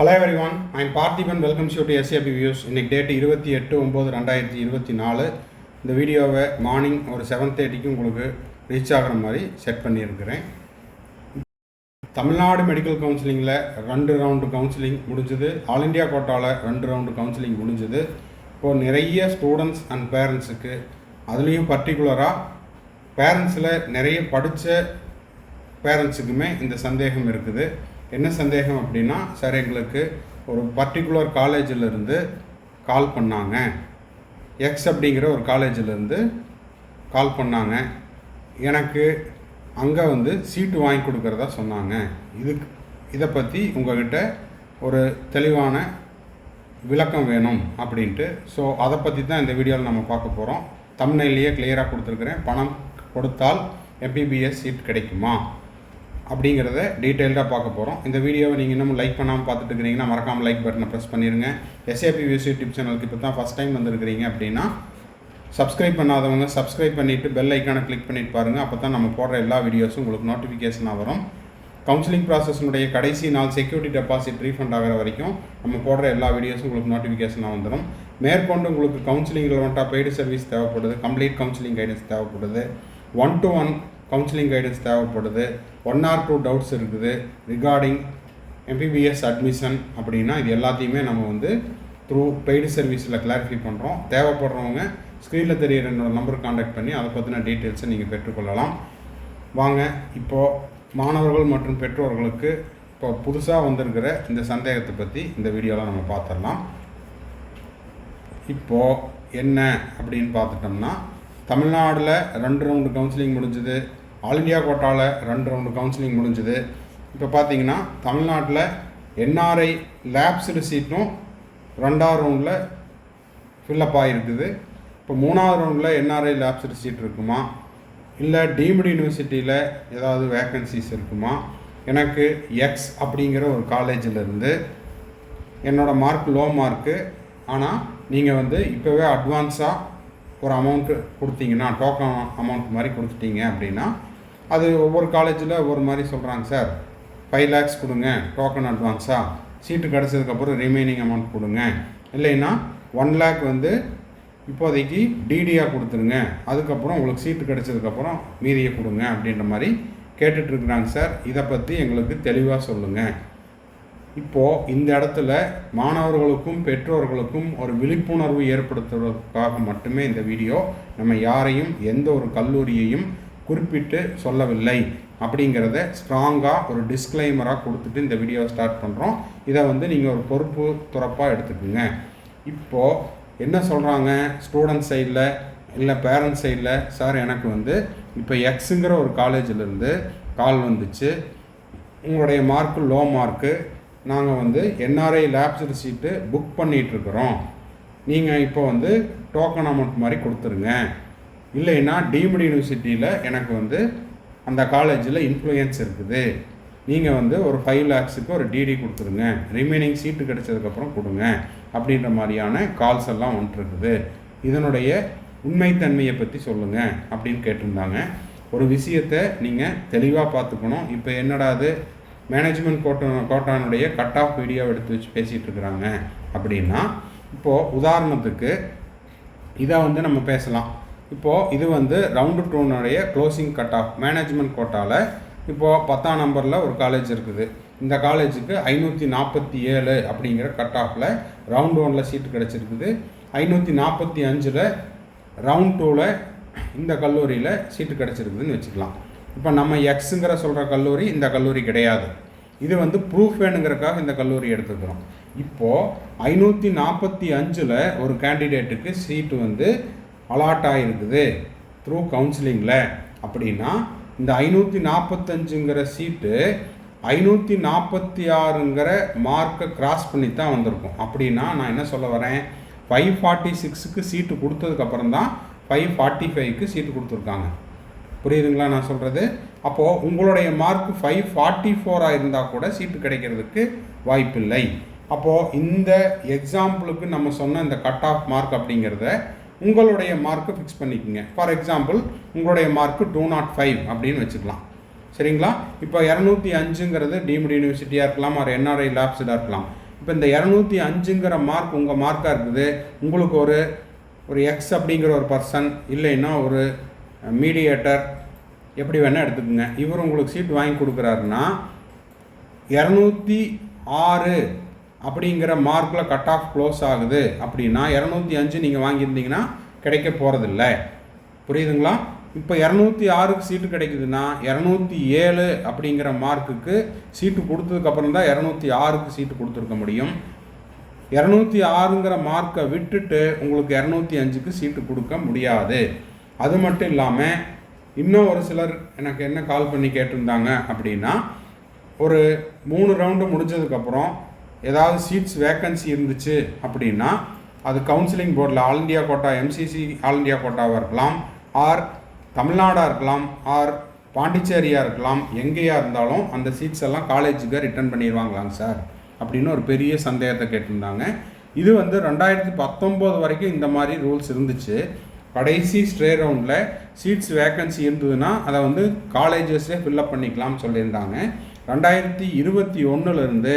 Hello everyone, I am Parthiban. Welcome you to SAP Views. இன்னைக்கு date 28/9/2024. இந்த வீடியோவை morning ஒரு 7:30க்கு உங்களுக்கு ரீச் ஆகிற மாதிரி செட் பண்ணியிருக்கிறேன். தமிழ்நாடு மெடிக்கல் கவுன்சிலிங்கில் 2 ரவுண்டு கவுன்சிலிங் முடிஞ்சது. ஆல் இண்டியா கோட்டாவில் 2 ரவுண்டு கவுன்சிலிங் முடிஞ்சது. இப்போது நிறைய ஸ்டூடெண்ட்ஸ் அண்ட் பேரண்ட்ஸுக்கு, அதுலேயும் பர்டிகுலராக பேரண்ட்ஸில் நிறைய படித்த பேரண்ட்ஸுக்குமே இந்த சந்தேகம் இருக்குது. என்ன சந்தேகம் அப்படின்னா, சார் எங்களுக்கு ஒரு பர்டிகுலர் காலேஜிலேருந்து கால் பண்ணாங்க, எக்ஸ் அப்படிங்கிற ஒரு காலேஜிலேருந்து கால் பண்ணாங்க, எனக்கு அங்கே சீட்டு வாங்கி கொடுக்குறதா சொன்னாங்க. இதை பற்றி உங்கள்கிட்ட ஒரு தெளிவான விளக்கம் வேணும் அப்படின்ட்டு. ஸோ அதை பற்றி தான் இந்த வீடியோவில் நம்ம பார்க்க போகிறோம். தம்ப்நெயிலேயே கிளியராக கொடுத்துருக்குறேன். பணம் கொடுத்தால் MBBS சீட் கிடைக்குமா அப்படிங்கிறத டீட்டெயில்டாக பார்க்க போகிறோம். இந்த வீடியோவை நீங்கள் இன்னும் லைக் பண்ணாமல் பார்த்துட்டு இருக்கிறீங்கன்னா மறக்காமல் லைக் பட்டனை ப்ரெஸ் பண்ணிடுங்க. SAP Views யூடியூப் சேனலுக்கு இப்போ தான் ஃபஸ்ட் டைம் வந்திருக்கிறீங்க அப்படின்னா சப்ஸ்கிரைப் பண்ணாதவங்க சப்ஸ்கிரைப் பண்ணிவிட்டு பெல் ஐக்கானை கிளிக் பண்ணிட்டு பாருங்கள். அப்போ தான் நம்ம போடுற எல்லா வீடியோஸும் உங்களுக்கு நோட்டிஃபிகேஷனாக வரும். கவுன்சிலிங் ப்ராசஸினுடைய கடைசி நாள் செக்யூரிட்டி டெபாசிட் ரீஃபண்ட் ஆகிற வரைக்கும் நம்ம போடுற எல்லா வீடியோஸும் உங்களுக்கு நோட்டிஃபிகேஷனாக வந்துடும். மேற்கொண்டு உங்களுக்கு கவுன்சிலிங் ரிலவெண்ட்டாக பெய்டு சர்வீஸ் தேவைப்படுது, கம்ப்ளீட் கவுன்சிலிங் கைடன்ஸ் தேவைப்படுது, 1-to-1 கவுன்சிலிங் கைடன்ஸ் தேவைப்படுது, 1 or 2 டவுட்ஸ் இருக்குது ரிகார்டிங் MBBS அட்மிஷன் அப்படின்னா இது எல்லாத்தையுமே நம்ம த்ரூ பெய்டு சர்வீஸில் கிளாரிஃபை பண்ணுறோம். தேவைப்படுறவங்க ஸ்க்ரீனில் தெரியிற என்னோட நம்பருக்கு காண்டாக்ட் பண்ணி அதை பற்றின டீட்டெயில்ஸை நீங்கள் பெற்றுக்கொள்ளலாம். வாங்க, இப்போது மாணவர்கள் மற்றும் பெற்றோர்களுக்கு இப்போ புதுசாக வந்திருக்கிற இந்த சந்தேகத்தை பற்றி இந்த வீடியோவில் நம்ம பார்த்துடலாம். இப்போது என்ன அப்படின்னு பார்த்துட்டோம்னா, தமிழ்நாட்டில் 2 ரவுண்டு கவுன்சிலிங் முடிஞ்சுது. ஆல் இண்டியா கோட்டாவில் 2 ரவுண்டு கவுன்சிலிங் முடிஞ்சுது. இப்போ பார்த்தீங்கன்னா தமிழ்நாட்டில் NRI லேப்ஸ்டு சீட்டும் 2ஆவது ரவுண்டில் ஃபில்லப் ஆகிருக்குது. இப்போ 3ஆவது ரவுண்டில் NRI லேப்ஸ்டு சீட் இருக்குமா, இல்லை டீம்டு யூனிவர்சிட்டியில் ஏதாவது வேக்கன்சிஸ் இருக்குமா, எனக்கு எக்ஸ் அப்படிங்கிற ஒரு காலேஜிலேருந்து என்னோடய மார்க் லோ மார்க்கு, ஆனால் நீங்கள் இப்போவே அட்வான்ஸாக ஒரு அமௌண்ட்டு கொடுத்தீங்கன்னா, டோக்கன் அமௌண்ட் மாதிரி கொடுத்துட்டீங்க அப்படின்னா, அது ஒவ்வொரு காலேஜில் ஒவ்வொரு மாதிரி சொல்கிறாங்க. சார் 5 lakhs கொடுங்க டோக்கன் அட்வான்ஸாக, சீட்டு கிடச்சதுக்கப்புறம் ரிமைனிங் அமௌண்ட் கொடுங்க, இல்லைன்னா 1 lakh இப்போதைக்கு டிடியாக கொடுத்துருங்க, அதுக்கப்புறம் உங்களுக்கு சீட்டு கிடச்சதுக்கப்புறம் மீதியை கொடுங்க அப்படின்ற மாதிரி கேட்டுட்ருக்குறாங்க. சார் இதை பற்றி எங்களுக்கு தெளிவாக சொல்லுங்கள். இப்போது இந்த இடத்துல மாணவர்களுக்கும் பெற்றோர்களுக்கும் ஒரு விழிப்புணர்வு ஏற்படுத்துவதற்காக மட்டுமே இந்த வீடியோ. நம்ம யாரையும் எந்த ஒரு கல்லூரியையும் குறிப்பிட்டு சொல்லவில்லை அப்படிங்கிறத ஸ்ட்ராங்காக ஒரு டிஸ்க்ளைமராக கொடுத்துட்டு இந்த வீடியோவை ஸ்டார்ட் பண்ணுறோம். இதை நீங்கள் ஒரு பொறுப்பு துறப்பாக எடுத்துக்கோங்க. இப்போது என்ன சொல்கிறாங்க ஸ்டூடெண்ட் சைடில் இல்லை பேரண்ட்ஸ் சைடில், சார் எனக்கு இப்போ எக்ஸுங்கிற ஒரு காலேஜிலேருந்து கால் வந்துச்சு, உங்களுடைய மார்க்கு லோ மார்க்கு, நாங்கள் NRI லேப்ஸ்டு சீட்டு புக் பண்ணிகிட்ருக்குறோம், நீங்கள் இப்போ டோக்கன் அமௌண்ட் மாதிரி கொடுத்துருங்க, இல்லைன்னா டீம்டு யூனிவர்சிட்டியில் எனக்கு அந்த காலேஜில் இன்ஃப்ளூயன்ஸ் இருக்குது, நீங்கள் ஒரு 5 lakhsக்கு ஒரு டிடி கொடுத்துருங்க, ரிமைனிங் சீட்டு கிடைச்சதுக்கப்புறம் கொடுங்க அப்படின்ற மாதிரியான கால்ஸ் எல்லாம் வந்துட்டுருக்குது. இதனுடைய உண்மைத்தன்மையை பற்றி சொல்லுங்கள் அப்படின்னு கேட்டிருந்தாங்க. ஒரு விஷயத்தை நீங்கள் தெளிவாக பார்த்துக்கணும். இப்போ என்னடாது மேனேஜ்மெண்ட் கோட்டானுடைய கட் ஆஃப் வீடியோ எடுத்து வச்சு பேசிகிட்டு இருக்கிறாங்க அப்படின்னா, இப்போது உதாரணத்துக்கு இதை நம்ம பேசலாம். இப்போது இது ரவுண்டு 2னுடைய க்ளோசிங் கட் ஆஃப் மேனேஜ்மெண்ட் கோட்டாவில் இப்போது 10ஆம் நம்பரில் ஒரு காலேஜ் இருக்குது. இந்த காலேஜுக்கு 547 அப்படிங்கிற கட் ஆஃபில் ரவுண்ட் 1ல் சீட்டு கிடச்சிருக்குது. 545 ரவுண்ட் 2ல் இந்த கல்லூரியில் சீட்டு கிடச்சிருக்குதுன்னு வச்சுக்கலாம். இப்போ நம்ம எக்ஸுங்கிற சொல்கிற கல்லூரி இந்த கல்லூரி கிடையாது. இது ப்ரூஃப் வேணுங்கிறக்காக இந்த கல்லூரி எடுத்துக்கிறோம். இப்போது 545 ஒரு கேண்டிடேட்டுக்கு சீட்டு அலாட் ஆகிருக்குது த்ரூ கவுன்சிலிங்கில் அப்படின்னா, இந்த 545ங்கிற சீட்டு 546ங்கிற மார்க்கை கிராஸ் பண்ணி தான் வந்திருக்கும். அப்படின்னா நான் என்ன சொல்ல வரேன், 546க்கு சீட்டு கொடுத்ததுக்கப்புறம் தான் 545க்கு சீட்டு கொடுத்துருக்காங்க. புரியுதுங்களா நான் சொல்கிறது? அப்போது உங்களுடைய மார்க் 544 இருந்தால் கூட சீட்டு கிடைக்கிறதுக்கு வாய்ப்பில்லை. அப்போது இந்த எக்ஸாம்பிளுக்கு நம்ம சொன்ன இந்த கட் ஆஃப் மார்க் அப்படிங்கிறத உங்களுடைய மார்க்கை ஃபிக்ஸ் பண்ணிக்கோங்க. ஃபார் எக்ஸாம்பிள் உங்களுடைய மார்க்கு 205 அப்படின்னு வச்சுக்கலாம். சரிங்களா? இப்போ 205ங்கிறது டீம்டு யூனிவர்சிட்டியாக இருக்கலாம், ஒரு NRI லேப்ஸ்டாக இருக்கலாம். இப்போ இந்த 205ங்கிற மார்க் உங்கள் மார்க்காக இருக்குது. உங்களுக்கு ஒரு எக்ஸ் அப்படிங்கிற ஒரு பர்சன் இல்லைன்னா ஒரு மீடியேட்டர் எப்படி வேணால் எடுத்துக்கோங்க, இவர் உங்களுக்கு சீட் வாங்கி கொடுக்குறாருன்னா 206 அப்படிங்கிற மார்க்கில் கட் ஆஃப் க்ளோஸ் ஆகுது அப்படின்னா 205 நீங்கள் வாங்கியிருந்தீங்கன்னா கிடைக்க போகிறதில்ல. புரியுதுங்களா? இப்போ 206க்கு சீட்டு கிடைக்குதுன்னா 207 அப்படிங்கிற மார்க்குக்கு சீட்டு கொடுத்ததுக்கப்புறம் தான் 206க்கு சீட்டு கொடுத்துருக்க முடியும். 206ங்கிற மார்க்கை விட்டுட்டு உங்களுக்கு 205க்கு சீட்டு கொடுக்க முடியாது. அது மட்டும் இல்லாமல் இன்னும் ஒரு சிலர் எனக்கு என்ன கால் பண்ணி கேட்டிருந்தாங்க அப்படின்னா, ஒரு 3 ரவுண்டு முடிஞ்சதுக்கப்புறம் ஏதாவது சீட்ஸ் வேக்கன்சி இருந்துச்சு அப்படின்னா அது கவுன்சிலிங் போர்டில் all India quota, MCC all India கோட்டாவாக இருக்கலாம், ஆர் தமிழ்நாடாக இருக்கலாம், ஆர் பாண்டிச்சேரியாக இருக்கலாம், எங்கேயா இருந்தாலும் அந்த சீட்ஸ் எல்லாம் காலேஜுக்கு ரிட்டர்ன் பண்ணிடுவாங்களாங்க சார் அப்படின்னு ஒரு பெரிய சந்தேகத்தை கேட்டிருந்தாங்க. இது 2019 வரைக்கும் இந்த மாதிரி ரூல்ஸ் இருந்துச்சு. கடைசி ஸ்ட்ரே ரவுண்டில் சீட்ஸ் வேக்கன்சி இருந்ததுன்னா அதை காலேஜஸே ஃபில்லப் பண்ணிக்கலாம்னு சொல்லியிருந்தாங்க. 2021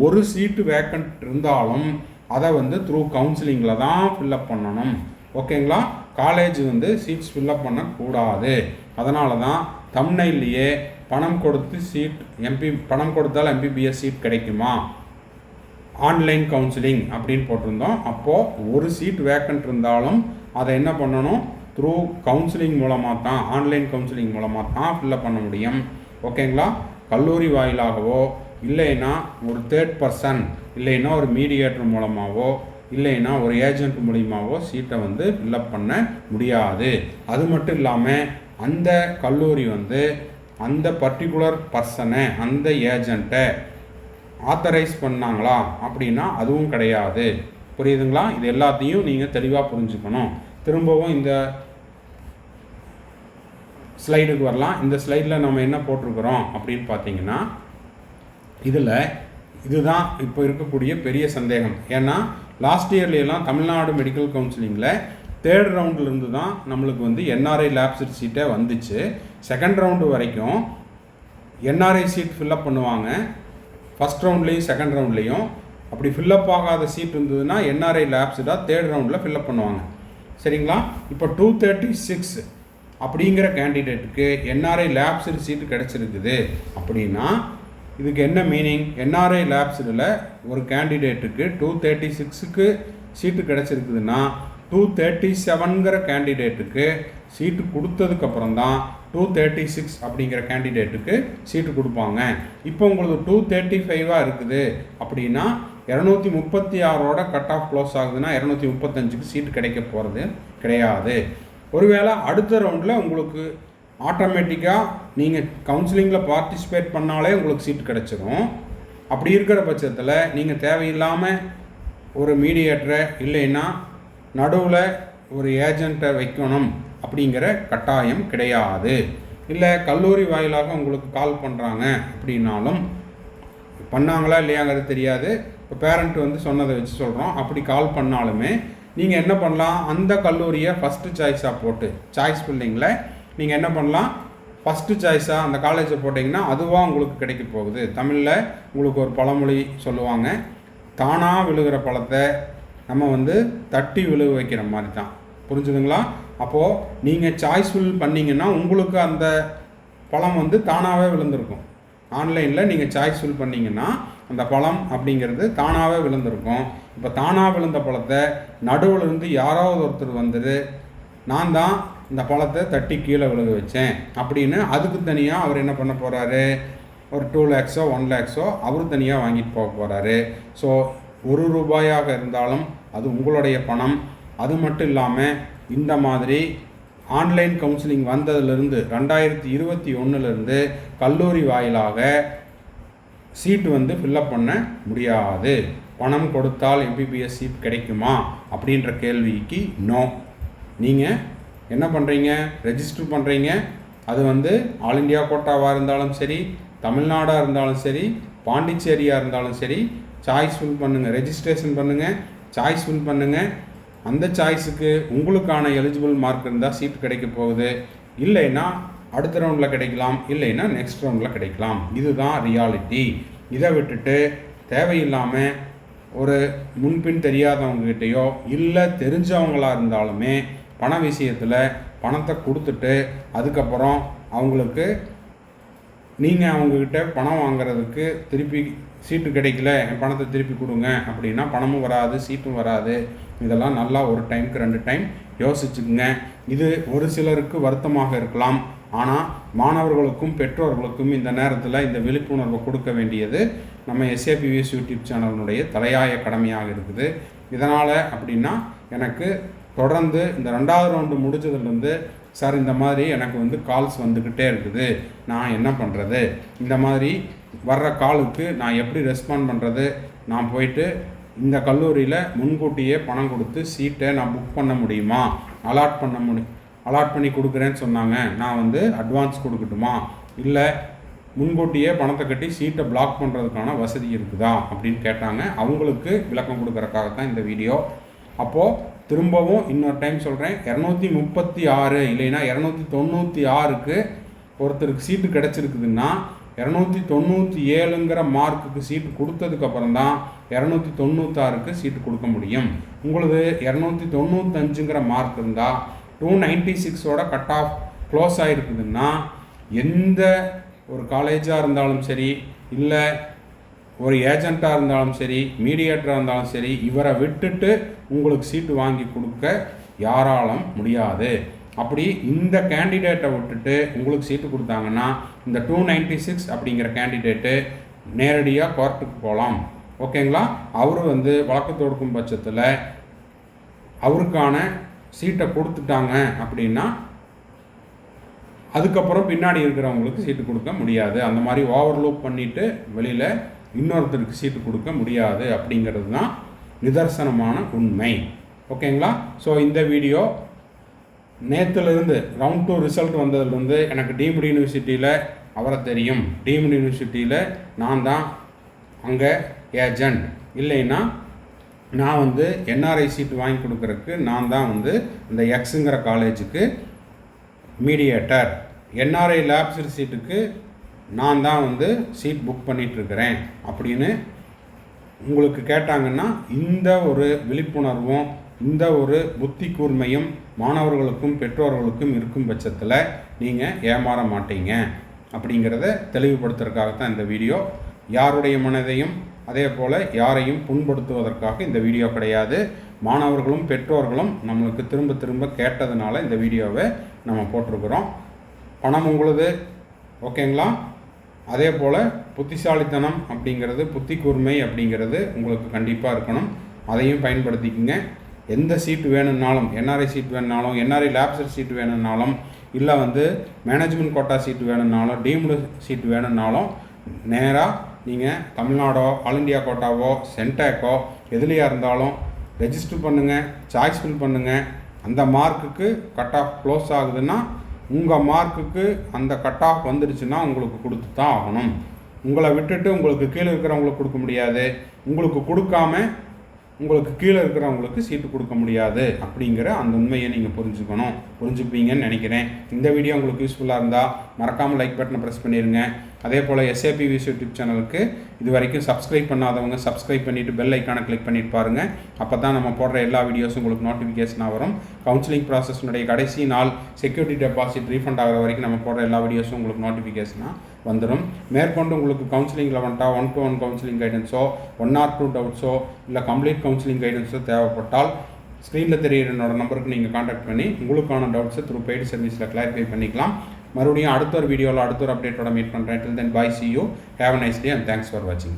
ஒரு சீட்டு வேக்கண்ட் இருந்தாலும் அதை த்ரூ கவுன்சிலிங்கில் தான் ஃபில்லப் பண்ணணும். ஓகேங்களா? காலேஜ் சீட்ஸ் ஃபில்லப் பண்ணக்கூடாது. அதனால தான் தம்ப்நெயில்லையே பணம் கொடுத்து சீட் பணம் கொடுத்தால் எம்பிபிஎஸ் சீட் கிடைக்குமா, ஆன்லைன் கவுன்சிலிங் அப்படின்னு போட்டிருந்தோம். அப்போது ஒரு சீட் வேக்கண்ட் இருந்தாலும் அதை என்ன பண்ணணும், த்ரூ கவுன்சிலிங் மூலமாக தான், ஆன்லைன் கவுன்சிலிங் மூலமாக தான் ஃபில்லப் பண்ண முடியும். ஓகேங்களா? கல்லூரி வாயிலாகவோ இல்லைன்னா ஒரு தேர்ட் பர்சன் இல்லைன்னா ஒரு மீடியேட்டர் மூலமாகவோ இல்லைன்னா ஒரு ஏஜென்ட் மூலியமாகவோ சீட்டை ஃபில்லப் பண்ண முடியாது. அது மட்டும் இல்லாமல் அந்த கல்லூரி அந்த பர்டிகுலர் பர்சனை, அந்த ஏஜெண்ட்டை ஆத்தரைஸ் பண்ணாங்களா அப்படின்னா அதுவும் கிடையாது. புரியுதுங்களா? இது எல்லாத்தையும் நீங்கள் தெளிவாக புரிஞ்சுக்கணும். திரும்பவும் இந்த ஸ்லைடுக்கு வரலாம். இந்த ஸ்லைடில் நம்ம என்ன போட்டிருக்கிறோம் அப்படின்னு பார்த்தீங்கன்னா, இதுதான் இப்போ இருக்கக்கூடிய பெரிய சந்தேகம். ஏன்னா லாஸ்ட் இயர்லாம் தமிழ்நாடு மெடிக்கல் கவுன்சிலிங்கில் தேர்ட் ரவுண்ட்லேருந்து தான் நம்மளுக்கு என்ஆர்ஐ லேப்ஸ் சீட்டே வந்துச்சு. செகண்ட் ரவுண்டு வரைக்கும் என்ஆர்ஐ சீட் ஃபில்லப் பண்ணுவாங்க. ஃபஸ்ட் ரவுண்ட்லேயும் செகண்ட் ரவுண்ட்லேயும் அப்படி ஃபில்லப் ஆகாத சீட் இருந்ததுன்னா என்ஆர்ஐ லேப்ஸ்டாக தேர்ட் ரவுண்டில் ஃபில்லப் பண்ணுவாங்க. சரிங்களா? இப்போ 236 அப்படிங்கிற கேண்டிடேட்டுக்கு என்ஆர்ஐ லேப்ஸ் சீட்டு கிடச்சிருக்குது அப்படின்னா இதுக்கு என்ன மீனிங்? என்ஆர்ஐ லேப்ஸில் ஒரு கேண்டிடேட்டுக்கு 236க்கு சீட்டு கிடச்சிருக்குதுன்னா 237ங்கிற கேண்டிடேட்டுக்கு சீட்டு கொடுத்ததுக்கப்புறம் தான் 236 அப்படிங்கிற கேண்டிடேட்டுக்கு சீட்டு கொடுப்பாங்க. இப்போ உங்களுக்கு 235 இருக்குது அப்படின்னா 236ஓட கட் ஆஃப் க்ளோஸ் ஆகுதுன்னா 235க்கு சீட்டு கிடைக்க போகிறது கிடையாது. ஒருவேளை அடுத்த ரவுண்டில் உங்களுக்கு ஆட்டோமேட்டிக்காக நீங்கள் கவுன்சிலிங்கில் பார்ட்டிசிபேட் பண்ணாலே உங்களுக்கு சீட்டு கிடச்சிரும். அப்படி இருக்கிற பட்சத்தில் நீங்கள் தேவையில்லாமல் ஒரு மீடியேட்டரை இல்லைன்னா நடுவில் ஒரு ஏஜெண்ட்டை வைக்கணும் அப்படிங்கிற கட்டாயம் கிடையாது. இல்லை கல்லூரி வாயிலாக உங்களுக்கு கால் பண்ணுறாங்க அப்படின்னாலும், பண்ணாங்களா இல்லையாங்கிறது தெரியாது, இப்போ பேரண்ட் சொன்னதை வச்சு சொல்கிறோம். அப்படி கால் பண்ணாலுமே நீங்கள் என்ன பண்ணலாம், அந்த கல்லூரியை ஃபஸ்ட்டு சாய்ஸாக போட்டு சாய்ஸ் ஃபில்லிங்கில் நீங்கள் என்ன பண்ணலாம், ஃபஸ்ட்டு சாய்ஸாக அந்த காலேஜை போட்டிங்கன்னா அதுவாக உங்களுக்கு கிடைக்க போகுது. தமிழில் உங்களுக்கு ஒரு பழமொழி சொல்லுவாங்க, தானாக விழுகிற பழத்தை நம்ம தட்டி விழுக வைக்கிற மாதிரி தான். புரிஞ்சுதுங்களா? அப்போது நீங்கள் சாய்ஸ் ஃபில் பண்ணிங்கன்னா உங்களுக்கு அந்த பழம் தானாகவே விழுந்திருக்கும். ஆன்லைனில் நீங்கள் சாய்ஸ் ஃபில் பண்ணிங்கன்னா அந்த பழம் அப்படிங்கிறது தானாகவே விழுந்திருக்கும். இப்போ தானாக விழுந்த பழத்தை நடுவில் இருந்து யாராவது ஒருத்தர் நான் தான் இந்த பழத்தை தட்டி கீழே விழுக வச்சேன் அப்படின்னு அதுக்கு தனியாக அவர் என்ன பண்ண போகிறாரு, ஒரு 2 lakhsோ 1 lakhsோ அவர் தனியாக வாங்கிட்டு போக போகிறாரு. ஸோ ₹1 இருந்தாலும் அது உங்களுடைய பணம். அது மட்டும் இல்லாமல் இந்த மாதிரி ஆன்லைன் கவுன்சிலிங் வந்ததுலேருந்து 2021 கல்லூரி வாயிலாக சீட்டு ஃபில்லப் பண்ண முடியாது. பணம் கொடுத்தால் எம்பிபிஎஸ் சீட் கிடைக்குமா அப்படின்ற கேள்விக்கு நோ. நீங்கள் என்ன பண்ணுறீங்க, ரெஜிஸ்டர் பண்ணுறீங்க. அது ஆல் இண்டியா கோட்டாவாக இருந்தாலும் சரி, தமிழ்நாடாக இருந்தாலும் சரி, பாண்டிச்சேரியாக இருந்தாலும் சரி, சாய்ஸ் ஃபில் பண்ணுங்கள், ரெஜிஸ்ட்ரேஷன் பண்ணுங்கள், சாய்ஸ் ஃபில் பண்ணுங்கள். அந்த சாய்ஸுக்கு உங்களுக்கான எலிஜிபிள் மார்க் இருந்தால் சீட் கிடைக்க போகுது. இல்லைன்னா அடுத்த ரவுண்டில் கிடைக்கலாம், இல்லைன்னா நெக்ஸ்ட் ரவுண்டில் கிடைக்கலாம். இதுதான் ரியாலிட்டி. இதை விட்டுட்டு தேவையில்லாமல் ஒரு முன்பின் தெரியாதவங்ககிட்டயோ இல்லை தெரிஞ்சவங்களாக இருந்தாலுமே பண விஷயத்தில் பணத்தை கொடுத்துட்டு அதுக்கப்புறம் அவங்களுக்கு நீங்கள் அவங்கக்கிட்ட பணம் வாங்குறதுக்கு திருப்பி சீட்டு கிடைக்கல, என் பணத்தை திருப்பி கொடுங்க அப்படின்னா பணமும் வராது, சீட்டும் வராது. இதெல்லாம் நல்லா ஒரு டைமுக்கு 2 டைம் யோசிச்சுக்குங்க. இது ஒரு சிலருக்கு வருத்தமாக இருக்கலாம். ஆனால் மாணவர்களுக்கும் பெற்றோர்களுக்கும் இந்த நேரத்தில் இந்த விழிப்புணர்வை கொடுக்க வேண்டியது நம்ம SAPVS யூடியூப் சேனலினுடைய தலையாய கடமையாக இருக்குது. இதனால் அப்படின்னா எனக்கு தொடர்ந்து இந்த 2வது ரவுண்டு முடிஞ்சதுலேருந்து சார் இந்த மாதிரி எனக்கு கால்ஸ் வந்துக்கிட்டே இருக்குது, நான் என்ன பண்ணுறது, இந்த மாதிரி வர்ற காலுக்கு நான் எப்படி ரெஸ்பாண்ட் பண்ணுறது, நான் போயிட்டு இந்த கல்லூரியில் முன்கூட்டியே பணம் கொடுத்து சீட்டை நான் புக் பண்ண முடியுமா, அலாட் பண்ணி கொடுக்குறேன்னு சொன்னாங்க, நான் அட்வான்ஸ் கொடுக்கட்டுமா, இல்லை முன்கூட்டியே பணத்தை கட்டி சீட்டை பிளாக் பண்ணுறதுக்கான வசதி இருக்குதா அப்படின்னு கேட்டாங்க. அவங்களுக்கு விளக்கம் கொடுக்குறக்காக தான் இந்த வீடியோ. அப்போது திரும்பவும் இன்னொரு டைம் சொல்கிறேன், 236 இல்லைன்னா 296க்கு ஒருத்தருக்கு சீட்டு கிடச்சிருக்குதுன்னா 297ங்கிற மார்க்குக்கு சீட்டு கொடுத்ததுக்கப்புறம் தான் 296க்கு சீட்டு கொடுக்க முடியும். உங்களுக்கு 295ங்கிற மார்க் இருந்தால் 296ஓட கட் ஆஃப் க்ளோஸ் ஆகிருக்குதுன்னா எந்த ஒரு காலேஜாக இருந்தாலும் சரி, இல்லை ஒரு ஏஜெண்ட்டாக இருந்தாலும் சரி, மீடியேட்டராக இருந்தாலும் சரி, இவரை விட்டுட்டு உங்களுக்கு சீட்டு வாங்கி கொடுக்க யாராலும் முடியாது. அப்படி இந்த கேண்டிடேட்டை விட்டுட்டு உங்களுக்கு சீட்டு கொடுத்தாங்கன்னா இந்த 296 அப்படிங்கிற கேண்டிடேட்டு நேரடியாக கோர்ட்டுக்கு போகலாம். ஓகேங்களா? அவர் வழக்கு தொடுக்கும் பட்சத்தில் அவருக்கான சீட்டை கொடுத்துட்டாங்க அப்படின்னா அதுக்கப்புறம் பின்னாடி இருக்கிறவங்களுக்கு சீட்டு கொடுக்க முடியாது. அந்த மாதிரி ஓவர்லூப் பண்ணிவிட்டு வெளியில் இன்னொருத்தருக்கு சீட்டு கொடுக்க முடியாது அப்படிங்கிறது தான் நிதர்சனமான உண்மை. ஓகேங்களா? ஸோ இந்த வீடியோ நேற்றுலேருந்து ரவுண்ட் 2 ரிசல்ட் வந்ததுலேருந்து எனக்கு டீம்டு யூனிவர்சிட்டியில் அவரை தெரியும், டீம்டு யூனிவர்சிட்டியில் நான் தான் அங்கே ஏஜெண்ட், இல்லைன்னா நான் NRI சீட்டு வாங்கி கொடுக்குறதுக்கு நான் தான் இந்த எக்ஸுங்கிற காலேஜுக்கு மீடியேட்டர், NRI லேப்ஸ் சீட்டுக்கு நான் தான் சீட் புக் பண்ணிகிட்ருக்கிறேன் அப்படின்னு உங்களுக்கு கேட்டாங்கன்னா இந்த ஒரு விழிப்புணர்வும் இந்த ஒரு புத்தி கூர்மையும் மாணவர்களுக்கும் பெற்றோர்களுக்கும் இருக்கும் பட்சத்தில் நீங்கள் ஏமாற மாட்டீங்க அப்படிங்கிறத தெளிவுபடுத்துறதுக்காகத்தான் இந்த வீடியோ. யாருடைய மனதையும் அதே போல் யாரையும் புண்படுத்துவதற்காக இந்த வீடியோ கிடையாது. மாணவர்களும் பெற்றோர்களும் நம்மளுக்கு திரும்ப திரும்ப கேட்டதுனால இந்த வீடியோவை நம்ம போட்டிருக்கிறோம். பணம் உங்களுது, ஓகேங்களா? அதே போல் புத்திசாலித்தனம் அப்படிங்கிறது, புத்தி கூர்மை அப்படிங்கிறது உங்களுக்கு கண்டிப்பாக இருக்கணும். அதையும் பயன்படுத்திக்கங்க. எந்த சீட்டு வேணும்னாலும், NRI சீட் வேணுனாலும், NRI லேப்ஸ் சீட்டு வேணும்னாலும், இல்லை மேனேஜ்மெண்ட் கோட்டா சீட்டு வேணும்னாலும், டீம்டு சீட்டு வேணும்னாலும் நேராக நீங்கள் தமிழ்நாடோ ஆல் இண்டியா கோட்டாவோ சென்டேக்கோ எதுலையாக இருந்தாலும் ரெஜிஸ்டர் பண்ணுங்கள், சாய்ஸ் ஃபில் பண்ணுங்கள். அந்த மார்க்குக்கு கட் ஆஃப் க்ளோஸ் ஆகுதுன்னா உங்கள் மார்க்குக்கு அந்த கட் ஆஃப் வந்துடுச்சுன்னா உங்களுக்கு கொடுத்து தான் ஆகணும். உங்களை விட்டுட்டு உங்களுக்கு கீழே இருக்கிறவங்களுக்கு கொடுக்க முடியாது, உங்களுக்கு கொடுக்காம உங்களுக்கு கீழே இருக்கிறவங்களுக்கு சீட்டு கொடுக்க முடியாது அப்படிங்கிற அந்த உண்மையை நீங்கள் புரிஞ்சுப்பீங்கன்னு நினைக்கிறேன். இந்த வீடியோ உங்களுக்கு யூஸ்ஃபுல்லாக இருந்தால் மறக்காமல் லைக் பட்டனை ப்ரெஸ் பண்ணிடுங்க. அதே போல் SAPVS யூடியூப் சேனலுக்கு இது வரைக்கும் சப்ஸ்கிரைப் பண்ணாதவங்க சப்ஸ்கிரைப் பண்ணிவிட்டு பெல் ஐக்கானை கிளிக் பண்ணிட்டு பாருங்கள். அப்போ தான் நம்ம போடுற எல்லா வீடியோஸும் உங்களுக்கு நோட்டிஃபிகேஷனாக வரும். கவுன்சிலிங் ப்ராசஸ்னுடைய கடைசி நாள் செக்யூரிட்டி டெபாசிட் ரீஃபண்ட் ஆகிற வரைக்கும் நம்ம போடுற எல்லா வீடியோஸும் உங்களுக்கு நோட்டிஃபிகேஷனாக வந்துடும். மேற்கொண்டு உங்களுக்கு கவுன்சிலிங்கில் வந்துட்டா 1-to-1 கவுன்சிலிங் கைடன்ஸோ 1 or 2 டவுட்ஸோ இல்லை கம்ப்ளீட் கவுன்சிலிங் கைடன்ஸோ தேவைப்பட்டால் ஸ்க்ரீனில் தெரிகிற என்னோட நம்பருக்கு நீங்கள் காண்டாக்ட் பண்ணி உங்களுக்கான டவுட்ஸை த்ரூ பெய்டு சர்வீஸில் கிளாரிஃபை பண்ணிக்கலாம். மறுபடியும் அடுத்த ஒரு வீடியோவில் அடுத்த ஒரு அப்டேட்டோட மீட் பண்ணுறேன். Till then, bye, see you, have a nice day and thanks for watching.